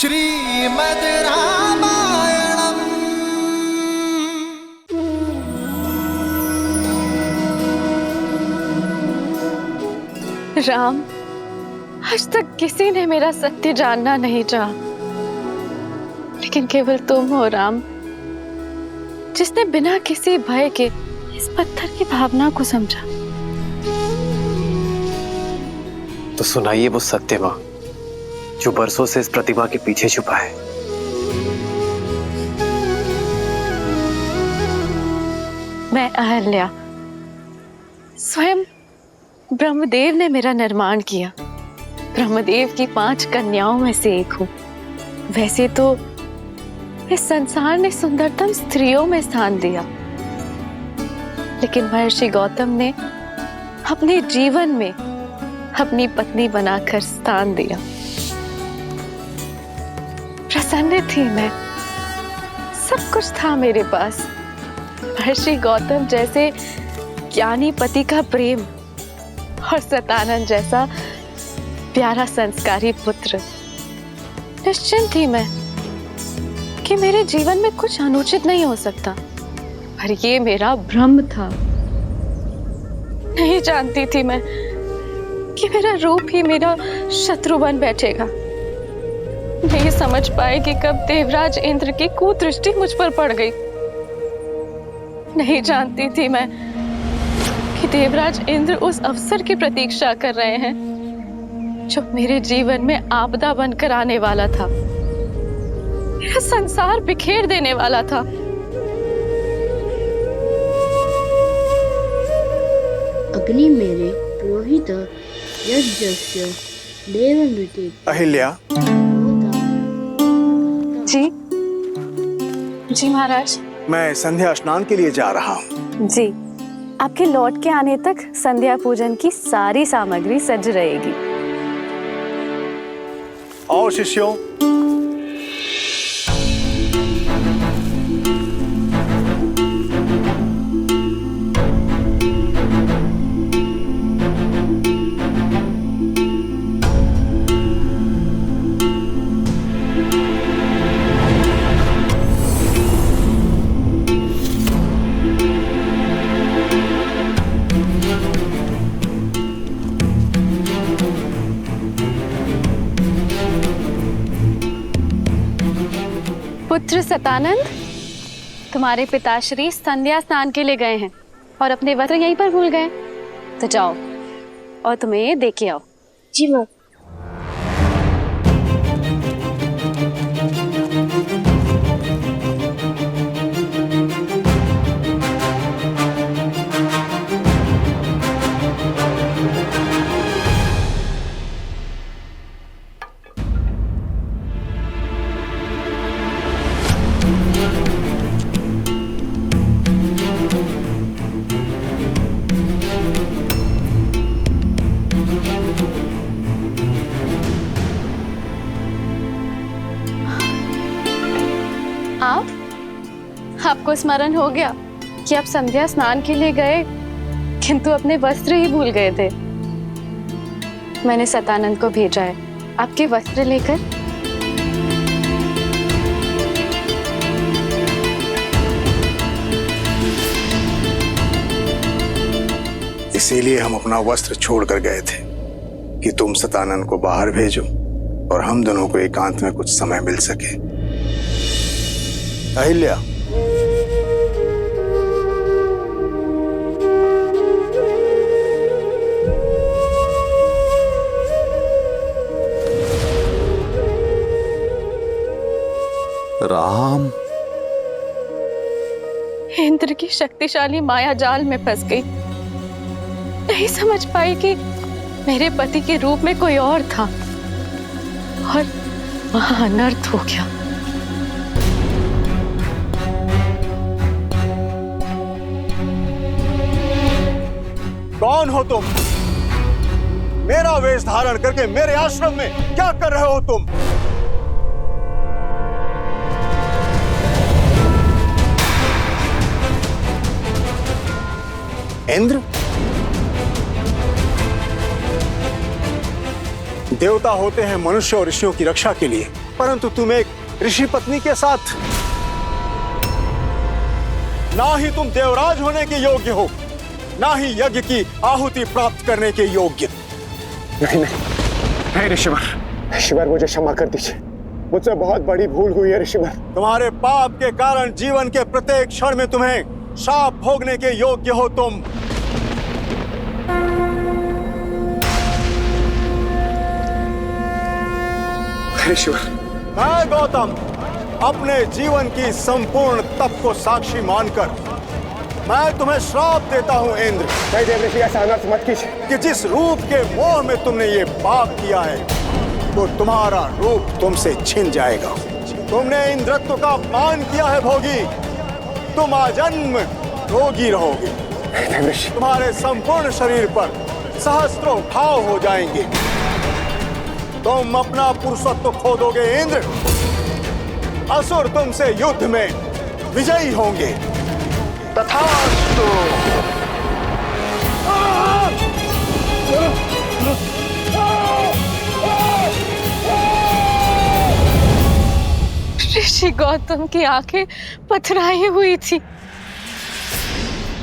श्रीमद् रामायणम्। राम, आज तक किसी ने मेरा सत्य जानना नहीं चाहा, लेकिन केवल तुम हो राम, जिसने बिना किसी भय के इस पत्थर की भावना को समझा। तो सुनाइए वो सत्य मां जो बरसों से इस प्रतिमा के पीछे छुपा है। मैं अहल्या, स्वयं ब्रह्मदेव ने मेरा निर्माण किया। ब्रह्मदेव की 5 कन्याओं में से एक हूँ। वैसे तो इस संसार ने सुंदरतम स्त्रियों में स्थान दिया, लेकिन महर्षि गौतम ने अपने जीवन में अपनी पत्नी बनाकर स्थान दिया। प्रसन्न थी मैं, सब कुछ था मेरे पास। महर्षि गौतम जैसे ज्ञानी पति का प्रेम और सतानंद जैसा प्यारा संस्कारी पुत्र। निश्चिंत थी मैं कि मेरे जीवन में कुछ अनुचित नहीं हो सकता, पर ये मेरा भ्रम था। नहीं जानती थी मैं कि मेरा रूप ही मेरा शत्रु बन बैठेगा। नहीं समझ पाए कि कब देवराज इंद्र की कुदृष्टि मुझ पर पड़ गई। नहीं जानती थी मैं कि देवराज इंद्र उस अवसर की प्रतीक्षा कर रहे हैं जो मेरे जीवन में आपदा बनकर आने वाला था, मेरा संसार बिखेर देने वाला था। अग्नि मेरे पुरोहित यज्ञस्य देवनृत्य। अहिल्या, जी महाराज। मैं संध्या स्नान के लिए जा रहा हूँ। जी, आपके लौट के आने तक संध्या पूजन की सारी सामग्री सज रहेगी। और शिष्यों, पुत्र सतानंद, तुम्हारे पिताश्री संध्या स्नान के लिए गए हैं और अपने वस्त्र यहीं पर भूल गए। तो जाओ और तुम्हें दे के आओ। जी माँ। आपको स्मरण हो गया कि आप संध्या स्नान के लिए गए, किंतु अपने वस्त्र ही भूल गए थे। मैंने सतानंद को भेजा है आपके वस्त्र लेकर। इसीलिए हम अपना वस्त्र छोड़कर गए थे कि तुम सतानंद को बाहर भेजो और हम दोनों को एकांत में कुछ समय मिल सके। अहिल्या, राम, इंद्र की शक्तिशाली माया जाल में फंस गई। नहीं समझ पाई कि मेरे पति के रूप में कोई और था और वहां अनर्थ हो गया। कौन हो तुम? मेरा वेश धारण करके मेरे आश्रम में क्या कर रहे हो तुम? इंद्र? देवता होते हैं मनुष्य और ऋषियों की रक्षा के लिए, परंतु तुम एक ऋषि पत्नी के साथ, ना ही तुम देवराज होने के योग्य हो, ना ही यज्ञ की आहुति प्राप्त करने के योग्य। नहीं ऋषिवर, ऋषिवर मुझे क्षमा कर दीजिए, मुझसे बहुत बड़ी भूल हुई है ऋषिवर। तुम्हारे पाप के कारण जीवन के प्रत्येक क्षण में तुम्हें शाप भोगने के योग्य हो तुम। ऋषिवर, मैं गौतम अपने जीवन की संपूर्ण तप को साक्षी मानकर मैं तुम्हें श्राप देता हूं इंद्र। नहीं देव ऋषि, ऐसा अनर्थ मत कीजिए कि जिस रूप के मोह में तुमने ये पाप किया है, तो तुम्हारा रूप तुमसे छिन जाएगा। तुमने इंद्रत्व का अपमान किया है भोगी, तुम आजन्म रोगी रहोगे। तुम्हारे संपूर्ण शरीर पर सहस्त्रों घाव हो जाएंगे। तुम अपना पुरुषत्व खो दोगे इंद्र। असुर तुमसे युद्ध में विजयी होंगे। तथास्तु। ऋषि गौतम की आंखें पथराई हुई थी,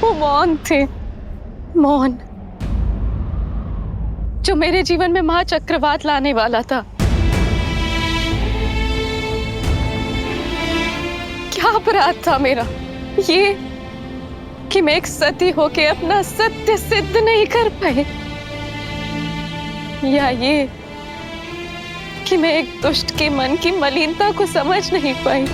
वो मौन थे, मौन, जो मेरे जीवन में महाचक्रवात लाने वाला था। क्या अपराध था मेरा ये कि मैं एक सती होके अपना सत्य सिद्ध नहीं कर पाई, या ये कि मैं एक दुष्ट के मन की मलिनता को समझ नहीं पाई।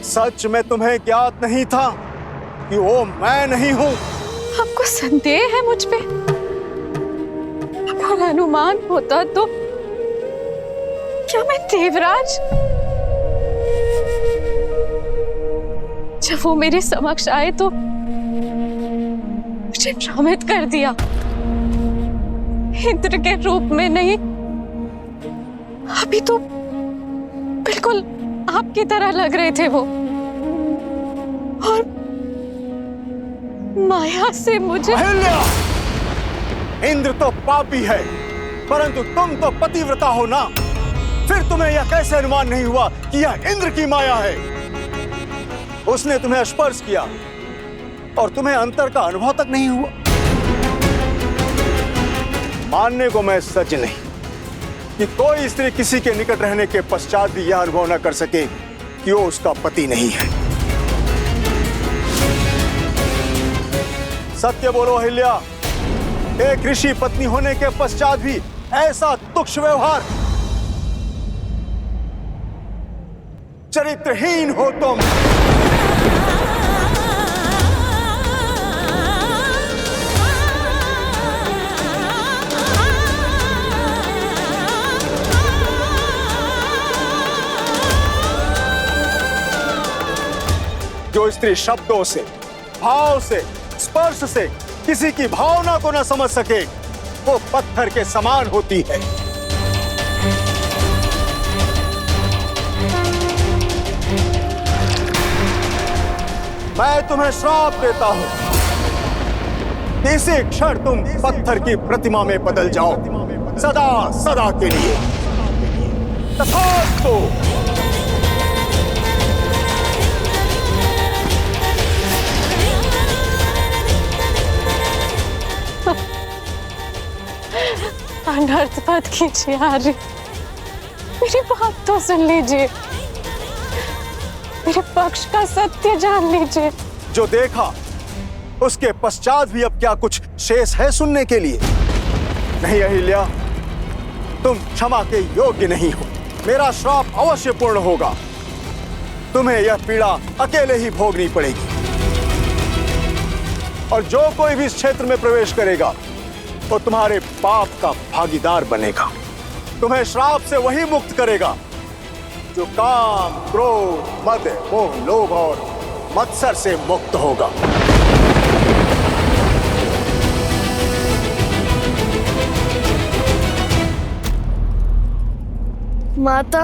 सच में तुम्हें ज्ञात नहीं था कि वो मैं नहीं हूं। आपको संदेह है मुझ पे? अगर अनुमान होता तो क्या मैं देवराज? जब वो मेरे समक्ष आए तो मुझे भ्रमित कर दिया। इंद्र के रूप में नहीं, अभी तो बिल्कुल आपकी तरह लग रहे थे वो, और माया से मुझे। अहिल्या! इंद्र तो पापी है, परंतु तुम तो पतिव्रता हो ना। फिर तुम्हें यह कैसे अनुमान नहीं हुआ कि यह इंद्र की माया है? उसने तुम्हें स्पर्श किया और तुम्हें अंतर का अनुभव तक नहीं हुआ। मानने को मैं सच नहीं कि कोई स्त्री किसी के निकट रहने के पश्चात भी यह अनुभव न कर सके कि वो उसका पति नहीं है। सत्य बोलो अहिल्या, एक ऋषि पत्नी होने के पश्चात भी ऐसा तुच्छ व्यवहार। चरित्रहीन हो तुम। जो स्त्री शब्दों से, भाव से, स्पर्श से किसी की भावना को न समझ सके, वो पत्थर के समान होती है। मैं तुम्हें श्राप देता हूं कि इसी क्षण तुम पत्थर की प्रतिमा में बदल जाओ, सदा सदा के लिए। तथास्तु। अनर्थ मत कीजिए आर्य, मेरी बात तो सुन लीजिए, मेरे पक्ष का सत्य जान लीजिए। जो देखा उसके पश्चात भी अब क्या कुछ शेष है सुनने के लिए? नहीं अहिल्या, तुम क्षमा के योग्य नहीं हो। मेरा श्राप अवश्य पूर्ण होगा। तुम्हें यह पीड़ा अकेले ही भोगनी पड़ेगी, और जो कोई भी इस क्षेत्र में प्रवेश करेगा वो तुम्हारे पाप का भागीदार बनेगा। तुम्हें श्राप से वही मुक्त करेगा जो काम, क्रोध, मद, मोह, लोभ और मत्सर से मुक्त होगा। माता,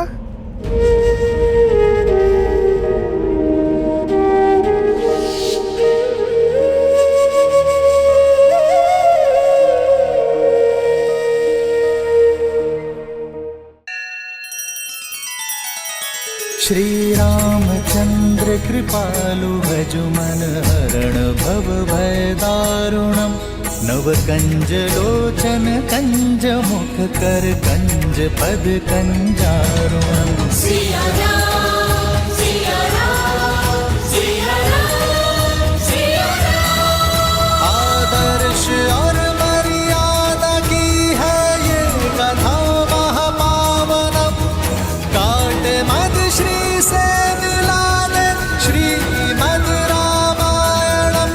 श्री रामचंद्र कृपालु भजु मन हरण भव भय दारुणम नव कंज लोचन कंज मुख कर कंज पद कंजारुणम सिया राम सिया राम सिया राम सिया राम। आदर्श और मर्यादा की है ये कथा महापावनम काट मद श्री से मिलाने श्रीमद् रामायणम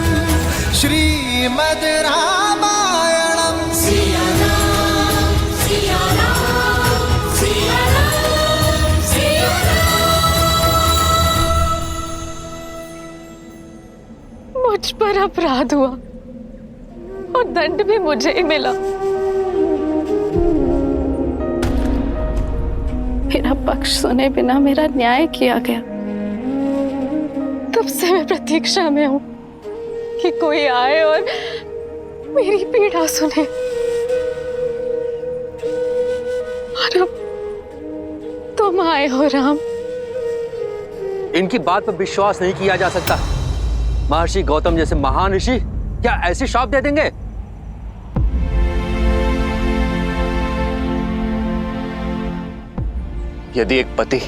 श्रीमद् रामायणम सिया राम सिया राम सिया राम सिया राम। मुझ पर अपराध हुआ और दंड भी मुझे ही मिला। मेरा पक्ष सुने बिना मेरा न्याय किया गया। तब से मैं प्रतीक्षा में हूं कि कोई आए और मेरी पीड़ा सुने। और अब तुम आए हो राम। इनकी बात पर विश्वास नहीं किया जा सकता। महर्षि गौतम जैसे महान ऋषि क्या ऐसे श्राप दे देंगे? यदि एक पति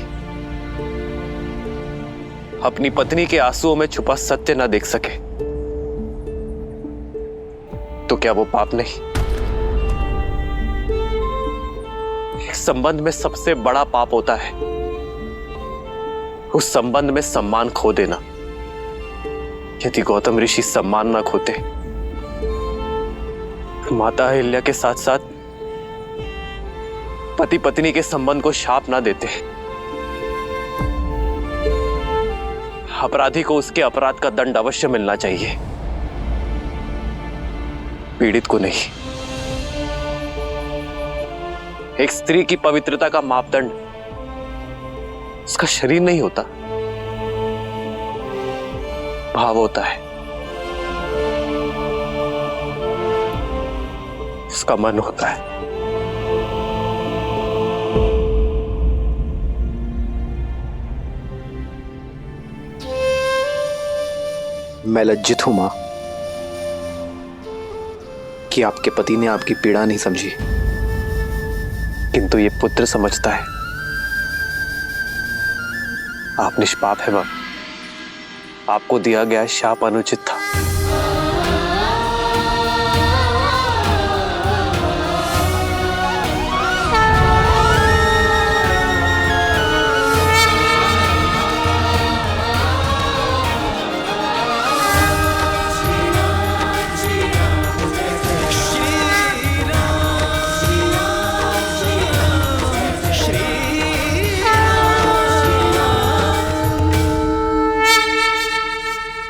अपनी पत्नी के आंसुओं में छुपा सत्य न देख सके तो क्या वो पाप नहीं? एक संबंध में सबसे बड़ा पाप होता है उस संबंध में सम्मान खो देना। यदि गौतम ऋषि सम्मान न खोते, माता अहिल्या के साथ साथ पति पत्नी के संबंध को शाप ना देते, अपराधी को उसके अपराध का दंड अवश्य मिलना चाहिए, पीड़ित को नहीं। एक स्त्री की पवित्रता का मापदंड उसका शरीर नहीं होता, भाव होता है, उसका मन होता है। मैं लज्जित हूं मां कि आपके पति ने आपकी पीड़ा नहीं समझी, किंतु ये पुत्र समझता है। आप निष्पाप है मां, आपको दिया गया शाप अनुचित था।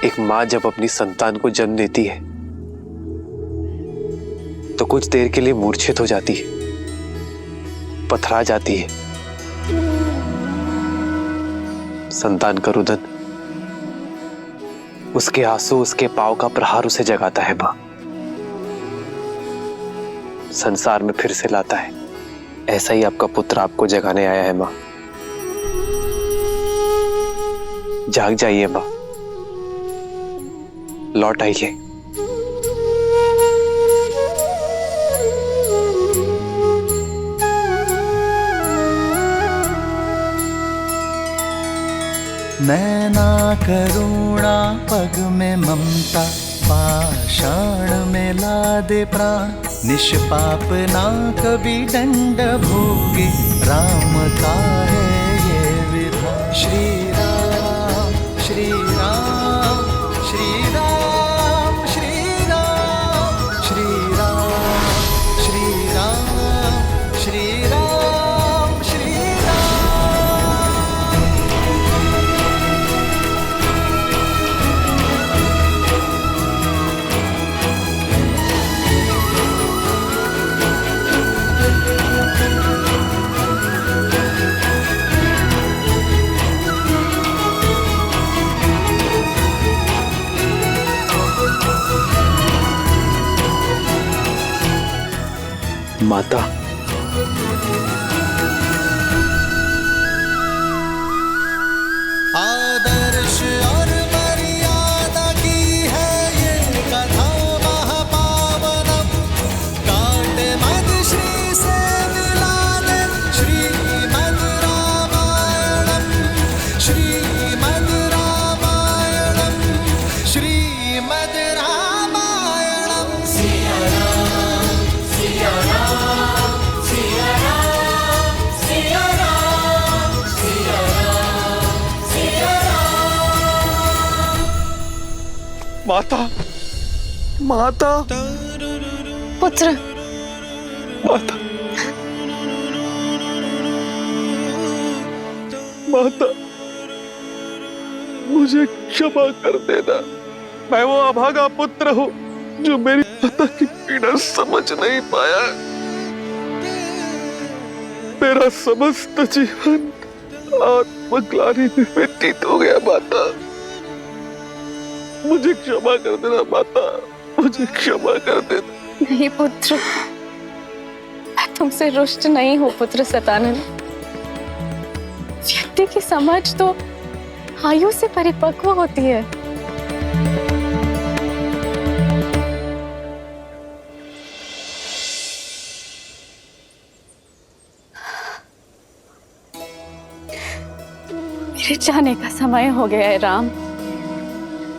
एक मां जब अपनी संतान को जन्म देती है तो कुछ देर के लिए मूर्छित हो जाती है, पथरा जाती है। संतान का रुदन, उसके आंसू, उसके पांव का प्रहार उसे जगाता है मां, संसार में फिर से लाता है। ऐसा ही आपका पुत्र आपको जगाने आया है मां। जाग जाइए मां, लौट आइए। नैना करुणा पग में ममता पाषाण में लादे प्राण निष्पाप ना कभी दंड भोगे राम का है ये विधान। श्री राम श्री राम श्री राम श्री राम श्री राम श्री राम श्री राम श्री राम। माता, माता, माता, पुत्र, माता, माता, मुझे क्षमा कर देना। मैं वो अभागा पुत्र हूँ जो मेरी माता की पीड़ा समझ नहीं पाया। मेरा समस्त जीवन आत्मग्लानि में व्यतीत हो गया। माता, मुझे क्षमा कर देना। माता, मुझे क्षमा कर देना। नहीं पुत्र, मैं तुमसे रुष्ट नहीं हूँ पुत्र सतानंद। व्यक्ति की समझ तो आयु से परिपक्व होती है। मेरे जाने का समय हो गया है राम,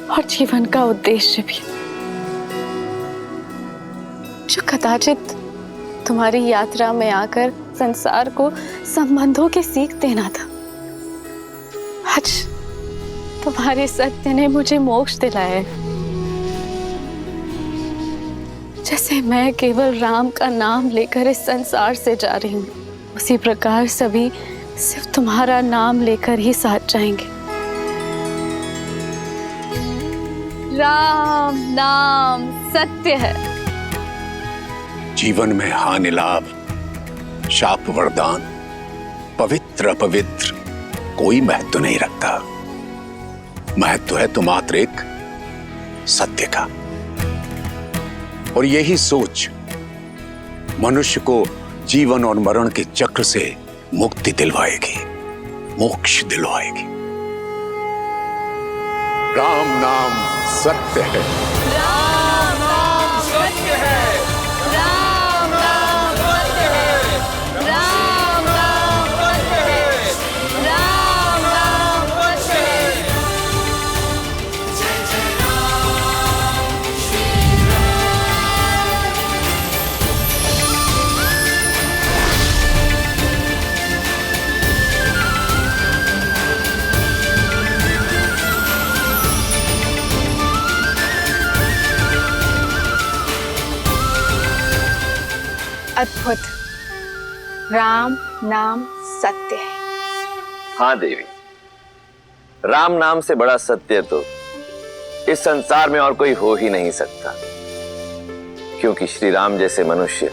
और जीवन का उद्देश्य भी, जो कदाचित तुम्हारी यात्रा में आकर संसार को संबंधों की सीख देना था। आज तुम्हारे सत्य ने मुझे मोक्ष दिलाया है। जैसे मैं केवल राम का नाम लेकर इस संसार से जा रही हूँ, उसी प्रकार सभी सिर्फ तुम्हारा नाम लेकर ही साथ जाएंगे। राम नाम सत्य है। जीवन में हानि लाभ, शाप वरदान, पवित्र अपवित्र कोई महत्व नहीं रखता। महत्व है तो मात्र एक सत्य का। और यही सोच मनुष्य को जीवन और मरण के चक्र से मुक्ति दिलवाएगी, मोक्ष दिलवाएगी। राम नाम सत्य है। राम नाम सत्य है। राम नाम सत्य है। राम नाम सत्य है। राम नाम सत्य है। जय जय राम श्री राम। अद्भुत। राम नाम सत्य है। हाँ देवी, राम नाम से बड़ा सत्य तो इस संसार में और कोई हो ही नहीं सकता। क्योंकि श्री राम जैसे मनुष्य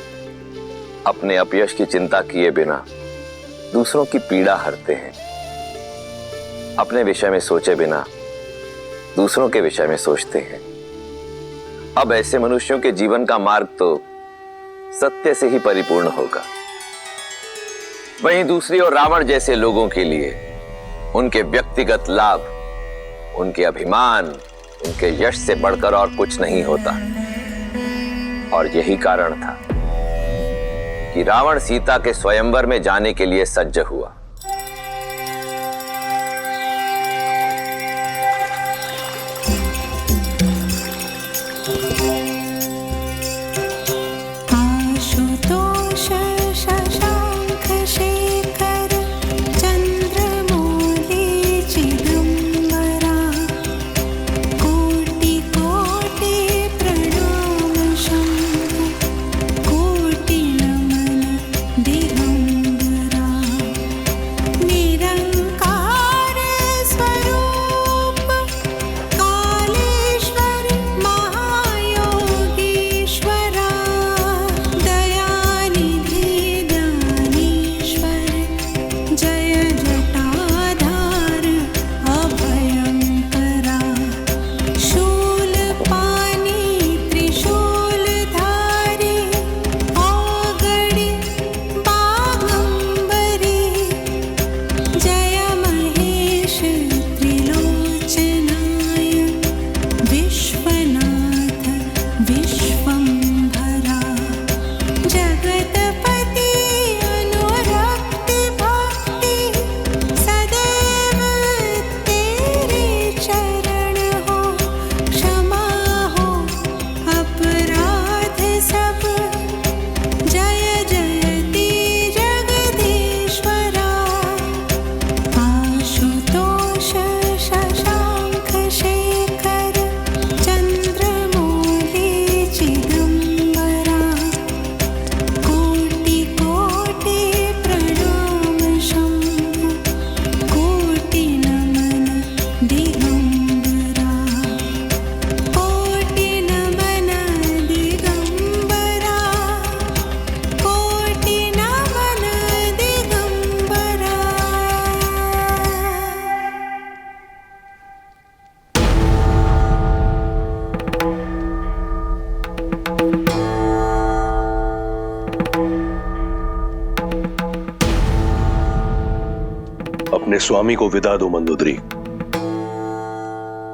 अपने अपयश की चिंता किए बिना दूसरों की पीड़ा हरते हैं। अपने विषय में सोचे बिना दूसरों के विषय में सोचते हैं। अब ऐसे मनुष्यों के जीवन का मार्ग तो सत्य से ही परिपूर्ण होगा। वहीं दूसरी ओर रावण जैसे लोगों के लिए उनके व्यक्तिगत लाभ, उनके अभिमान, उनके यश से बढ़कर और कुछ नहीं होता। और यही कारण था कि रावण सीता के स्वयंवर में जाने के लिए सज्ज हुआ। आशुतोष शशांक शेखर चंद्रमौली चिदंबरा कोटि कोटि प्रणाम शंभु कोटि नमन दिगंबरा। अपने स्वामी को विदा दो मंदोदरी।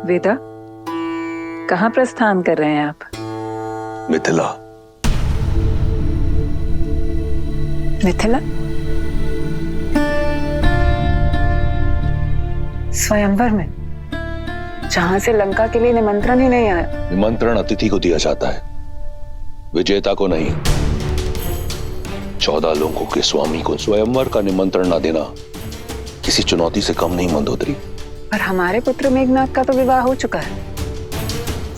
वेदा, कहाँ प्रस्थान कर रहे हैं आप? मिथिला। मिथिला? स्वयंवर में, जहां से लंका के लिए निमंत्रण ही नहीं आया। निमंत्रण अतिथि को दिया जाता है, विजेता को नहीं। 14 लोगों के स्वामी को स्वयंवर का निमंत्रण न देना किसी चुनौती से कम नहीं मंदोदरी। पर हमारे पुत्र मेघनाथ का तो विवाह हो चुका है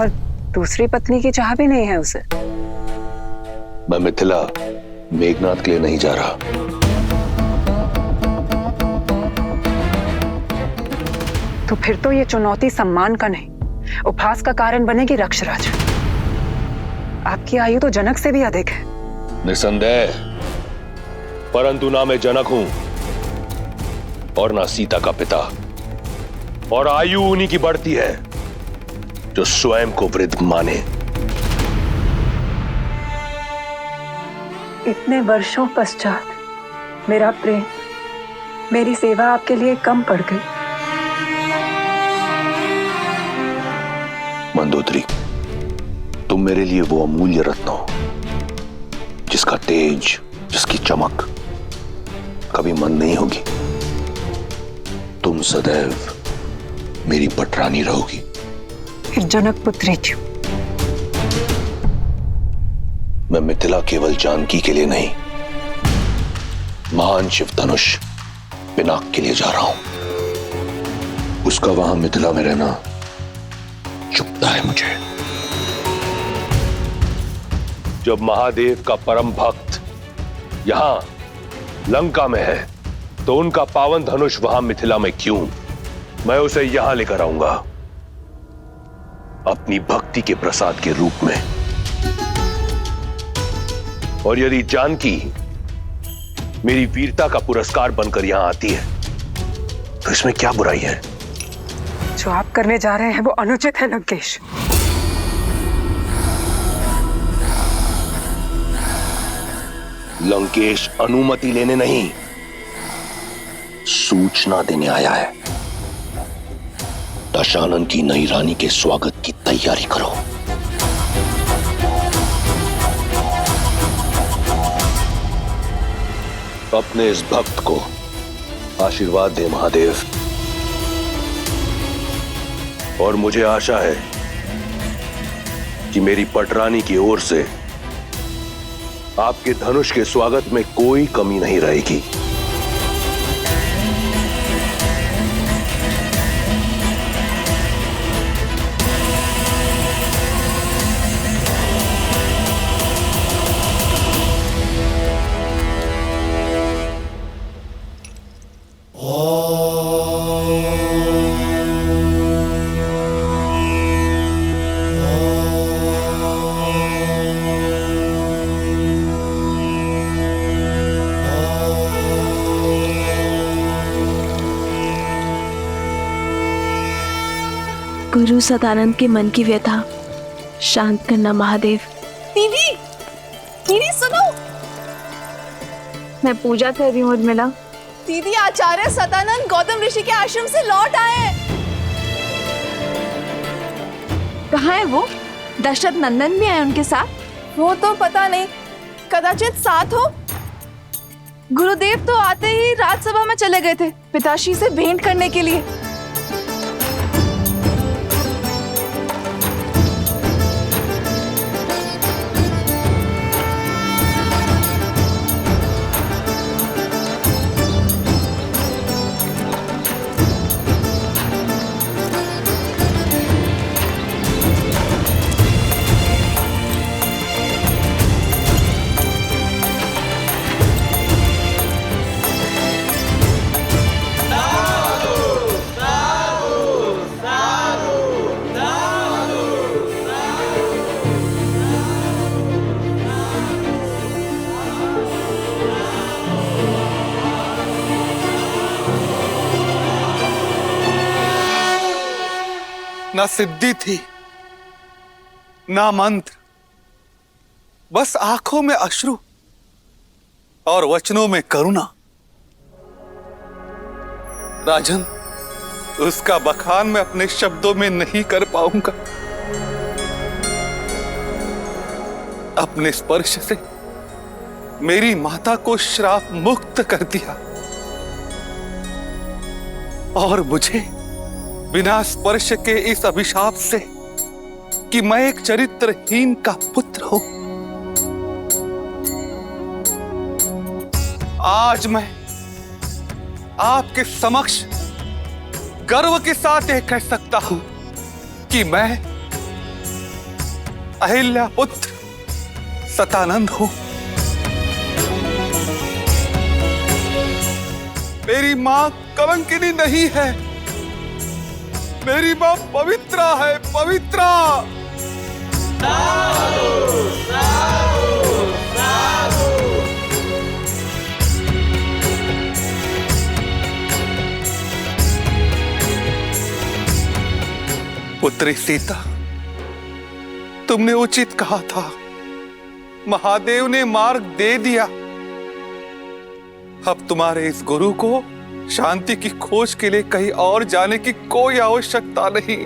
और दूसरी पत्नी की चाह भी नहीं है उसे। मैं मिथिला मेघनाथ के लिए नहीं जा रहा। तो फिर तो ये चुनौती सम्मान का नहीं, उपहास का कारण बनेगी रक्षराज। आपकी आयु तो जनक से भी अधिक है। निसंदेह, परंतु ना मैं जनक हूं और ना सीता का पिता, और आयु उन्हीं की बढ़ती है जो स्वयं को वृद्ध माने। इतने वर्षों पश्चात मेरा प्रेम, मेरी सेवा आपके लिए कम पड़ गई। मंदोदरी, तुम मेरे लिए वो अमूल्य रत्न हो जिसका तेज, जिसकी चमक कभी मंद नहीं होगी। तुम सदैव मेरी पटरानी रहोगी। फिर जनक पुत्री क्यों? मैं मिथिला केवल जानकी के लिए नहीं, महान शिव धनुष पिनाक के लिए जा रहा हूं। उसका वहां मिथिला में रहना चुभता है मुझे। जब महादेव का परम भक्त यहां लंका में है, तो उनका पावन धनुष वहां मिथिला में क्यों? मैं उसे यहां लेकर आऊंगा, अपनी भक्ति के प्रसाद के रूप में। और यदि जानकी मेरी वीरता का पुरस्कार बनकर यहां आती है, तो इसमें क्या बुराई है? जो आप करने जा रहे हैं वो अनुचित है लंकेश। लंकेश अनुमति लेने नहीं, सूचना देने आया है। दशानन की नई रानी के स्वागत की तैयारी करो। अपने इस भक्त को आशीर्वाद दे महादेव। और मुझे आशा है कि मेरी पटरानी की ओर से आपके धनुष के स्वागत में कोई कमी नहीं रहेगी। गुरु सदानंद के मन की व्यथा शांत करना महादेव। दीदी, दीदी सुनो। मैं पूजा कर रही हूँ उर्मिला। दीदी, आचार्य सदानंद गौतम ऋषि के आश्रम से लौट आए। कहाँ है वो? दशरथ नंदन भी आए उनके साथ? वो तो पता नहीं, कदाचित साथ हो। गुरुदेव तो आते ही राजसभा में चले गए थे पिताश्री से भेंट करने के लिए। ना सिद्धि थी, ना मंत्र, बस आंखों में अश्रु और वचनों में करुणा। राजन, उसका बखान मैं अपने शब्दों में नहीं कर पाऊंगा। अपने स्पर्श से मेरी माता को श्राप मुक्त कर दिया और मुझे बिना स्पर्श के इस अभिशाप से कि मैं एक चरित्रहीन का पुत्र हूं, आज मैं आपके समक्ष गर्व के साथ यह कह सकता हूं कि मैं अहिल्या पुत्र सतानंद हूं। मेरी मां कलंकिनी नहीं है, मेरी मां पवित्रा है, पवित्रा। पुत्री सीता, तुमने उचित कहा था, महादेव ने मार्ग दे दिया। अब तुम्हारे इस गुरु को शांति की खोज के लिए कहीं और जाने की कोई आवश्यकता नहीं।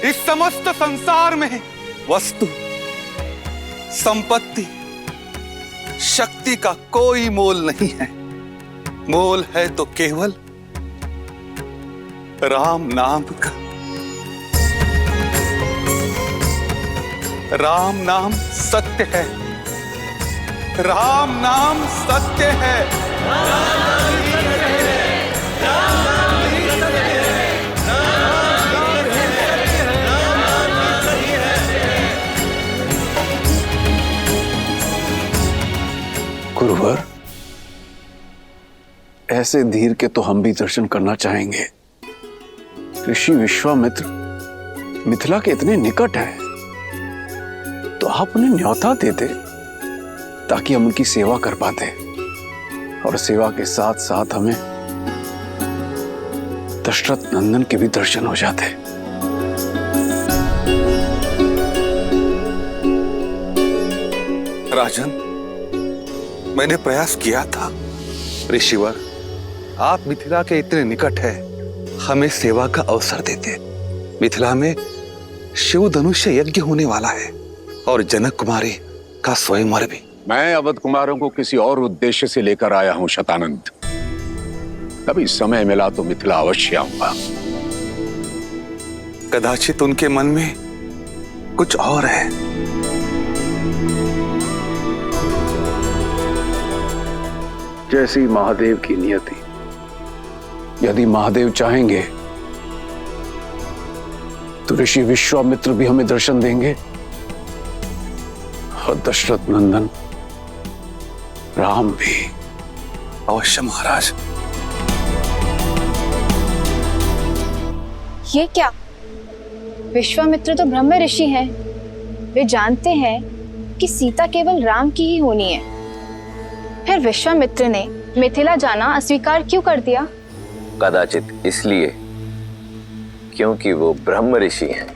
इस समस्त संसार में वस्तु, संपत्ति, शक्ति का कोई मोल नहीं है। मोल है तो केवल राम नाम का। राम नाम सत्य है, राम नाम सत्य है। गुरुवर, ऐसे धीर के तो हम भी दर्शन करना चाहेंगे। ऋषि विश्वामित्र मिथिला के इतने निकट है, तो आप उन्हें न्योता देते ताकि हम उनकी सेवा कर पाते, और सेवा के साथ साथ हमें दशरथ नंदन के भी दर्शन हो जाते। राजन, मैंने प्रयास किया था। ऋषिवर, आप मिथिला के इतने निकट है, हमें सेवा का अवसर देते। मिथिला में शिव धनुष्य यज्ञ होने वाला है और जनक कुमारी का स्वयंवर भी। मैं अवध कुमारों को किसी और उद्देश्य से लेकर आया हूं शतानंद। कभी समय मिला तो मिथिला अवश्य आऊंगा। कदाचित उनके मन में कुछ और है। जैसी महादेव की नियति। यदि महादेव चाहेंगे तो ऋषि विश्वामित्र भी हमें दर्शन देंगे, और दशरथ नंदन राम भी। अवश्य महाराज। ये क्या? विश्वामित्र तो ब्रह्म ऋषि हैं। वे जानते हैं कि सीता केवल राम की ही होनी है। फिर विश्वामित्र ने मिथिला जाना अस्वीकार क्यों कर दिया? कदाचित इसलिए क्योंकि वो ब्रह्म ऋषि हैं।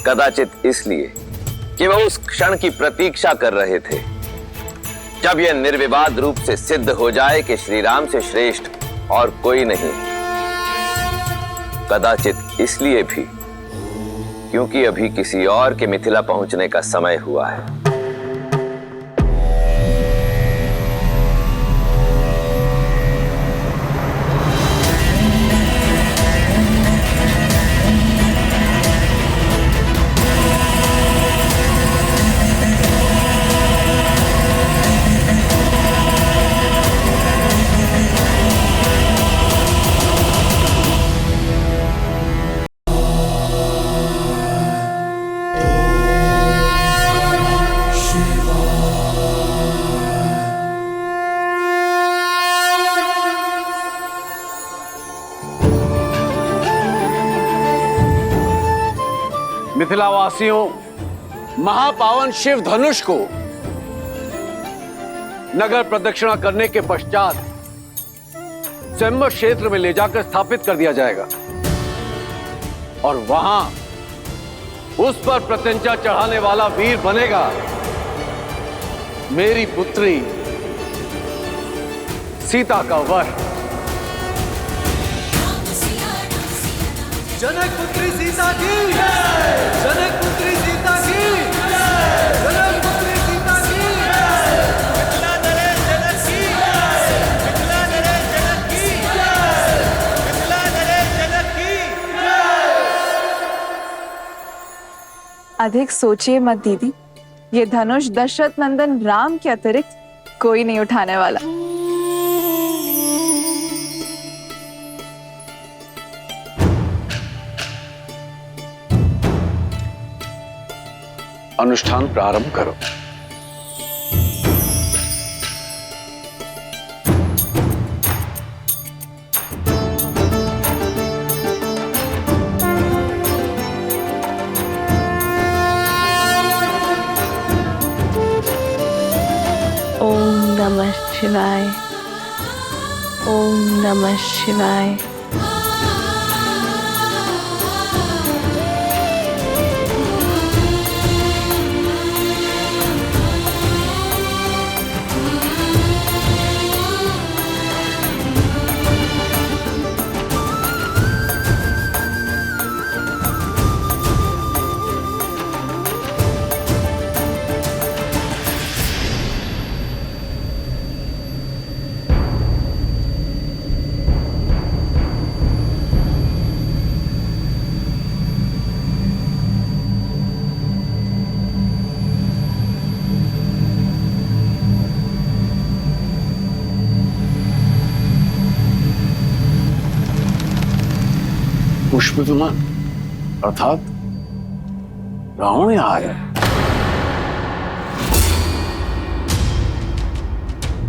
कदाचित इसलिए कि वो उस क्षण की प्रतीक्षा कर रहे थे जब यह निर्विवाद रूप से सिद्ध हो जाए कि श्री राम से श्रेष्ठ और कोई नहीं। कदाचित इसलिए भी क्योंकि अभी किसी और के मिथिला पहुंचने का समय हुआ है। मिथिलावासियों, महापावन शिव धनुष को नगर प्रदक्षिणा करने के पश्चात स्वयंवर क्षेत्र में ले जाकर स्थापित कर दिया जाएगा, और वहां उस पर प्रत्यंचा चढ़ाने वाला वीर बनेगा मेरी पुत्री सीता का वर जनक पुत्री सीता की, जनक पुत्री सीता की, जनक पुत्री सीता की, मिथिला नरेश जनक की, मिथिला नरेश जनक की, मिथिला नरेश जनक की। अधिक सोचिए मत दीदी, ये धनुष दशरथ नंदन राम के अतिरिक्त कोई नहीं उठाने वाला। अनुष्ठान प्रारंभ करो। ओम नमः शिवाय, ओम नमः शिवाय। पुष्प विमान अर्थात रावण यहाँ आया।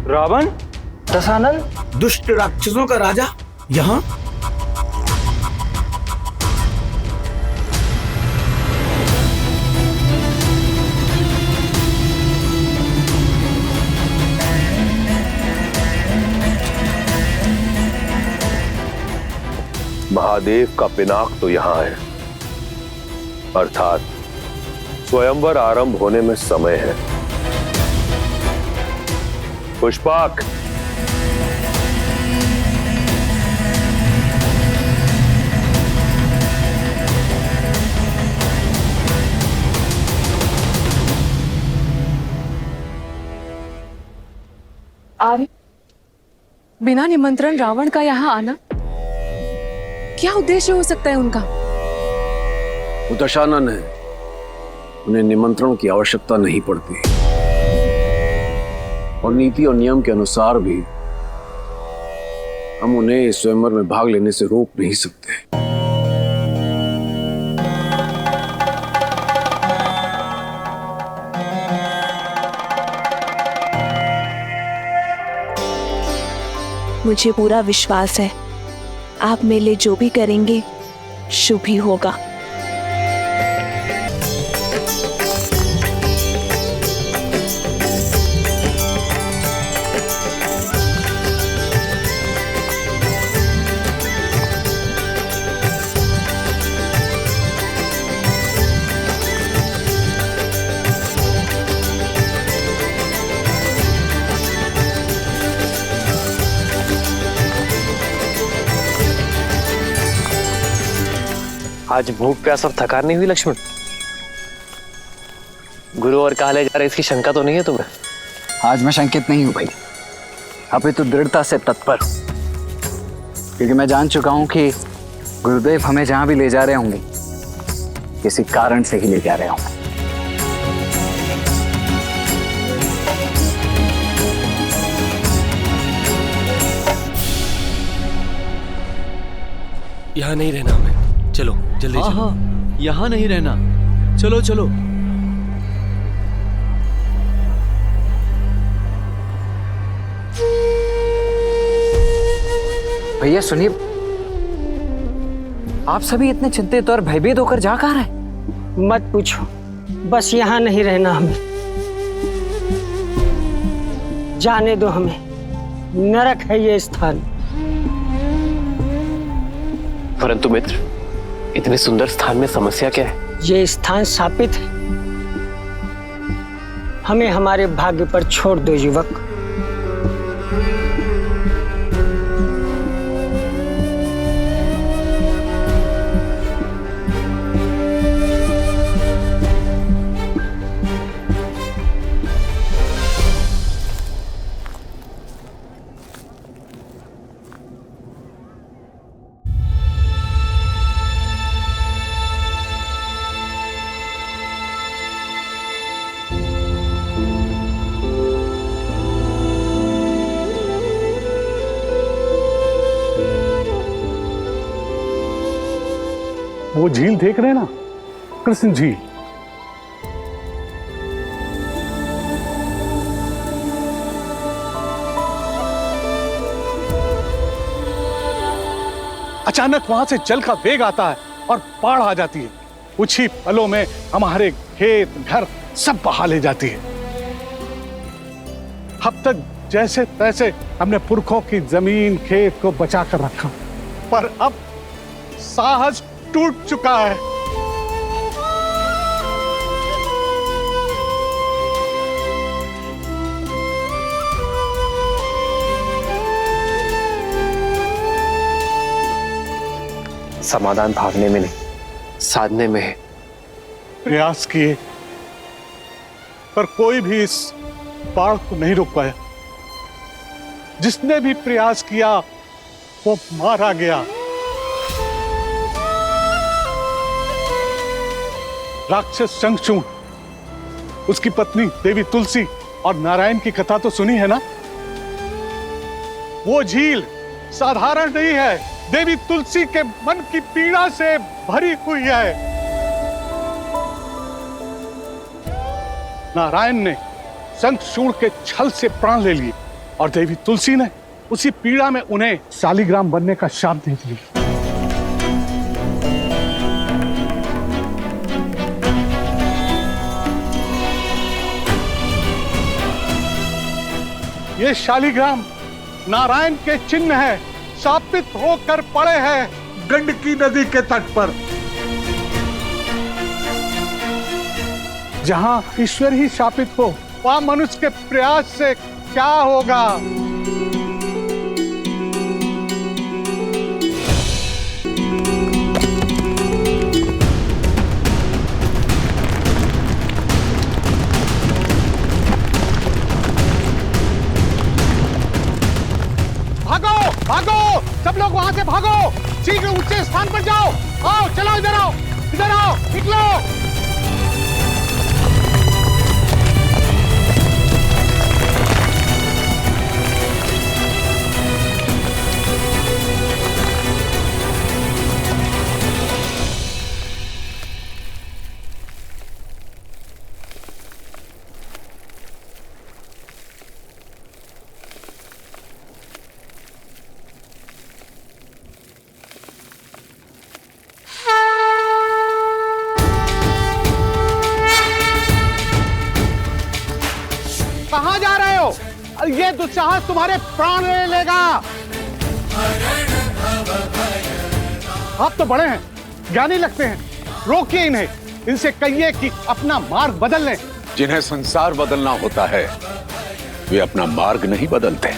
रावण? दशानन, दुष्ट राक्षसों का राजा यहाँ? महादेव का पिनाक तो यहां है, अर्थात स्वयंवर आरंभ होने में समय है। पुष्पाक, आर्य, बिना निमंत्रण रावण का यहाँ आना, क्या उद्देश्य हो सकता है उनका? वो दशानन है, उन्हें निमंत्रण की आवश्यकता नहीं पड़ती और नीति और नियम के अनुसार भी हम उन्हें स्वयंवर में भाग लेने से रोक नहीं सकते। मुझे पूरा विश्वास है आप मेरे लिए जो भी करेंगे शुभ ही होगा। आज भूख प्यास और थकान नहीं हुई लक्ष्मण? गुरु और कहा ले जा रहे इसकी शंका तो नहीं है तुम्हें? आज मैं शंकित नहीं हूँ भाई, अभी तो दृढ़ता से तत्पर, क्योंकि मैं जान चुका हूँ कि गुरुदेव हमें जहाँ भी ले जा रहे होंगे किसी कारण से ही ले जा रहे होंगे। यहाँ नहीं रहना हमें, चलो जल्दी चलो। हाँ, यहाँ नहीं रहना, चलो चलो। भैया सुनिए, आप सभी इतने चिंतित और भयभीत होकर जा कहाँ रहे? मत पूछो, बस यहाँ नहीं रहना हमें, जाने दो हमें, नरक है ये स्थान। परंतु मित्र, इतने सुंदर स्थान में समस्या क्या है? ये स्थान शापित है, हमें हमारे भाग्य पर छोड़ दो युवक। वो झील देख रहे हैं ना, कृष्ण झील, अचानक वहां से जल का वेग आता है और बाढ़ आ जाती है। कुछ ही पलों में हमारे खेत घर सब बहा ले जाती है। अब तक जैसे तैसे हमने पुरखों की जमीन खेत को बचा कर रखा, पर अब साहस टूट चुका है। समाधान भागने में नहीं, साधने में है। प्रयास किए पर कोई भी इस बाढ़ को नहीं रोक पाया। जिसने भी प्रयास किया वो मारा गया। राक्षस शंखचूड़, उसकी पत्नी देवी तुलसी और नारायण की कथा तो सुनी है ना। वो झील साधारण नहीं है, देवी तुलसी के मन की पीड़ा से भरी हुई है। नारायण ने शंखचूड़ के छल से प्राण ले लिए और देवी तुलसी ने उसी पीड़ा में उन्हें शालिग्राम बनने का शाप दे दिया। ये शालिग्राम नारायण के चिन्ह है, शापित होकर पड़े हैं गंडकी नदी के तट पर। जहां ईश्वर ही शापित हो, वहां मनुष्य के प्रयास से क्या होगा। भागो भागो, सब लोग वहां से भागो, शीघ्र ऊंचे स्थान पर जाओ। आओ चलो, इधर आओ, इधर आओ, निकलो। कहां जा रहे हो? ये दुस्साहस तुम्हारे प्राण ले लेगा। आप तो बड़े हैं, ज्ञानी लगते हैं, रोकिए इन्हें। इनसे कहिए कि अपना मार्ग बदल लें। जिन्हें संसार बदलना होता है वे अपना मार्ग नहीं बदलते।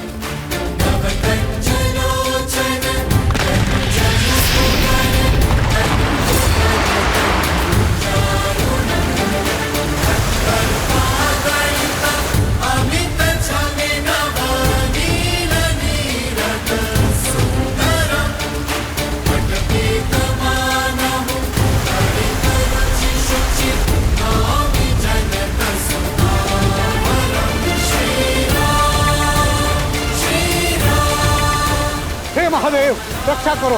हे महादेव, रक्षा करो,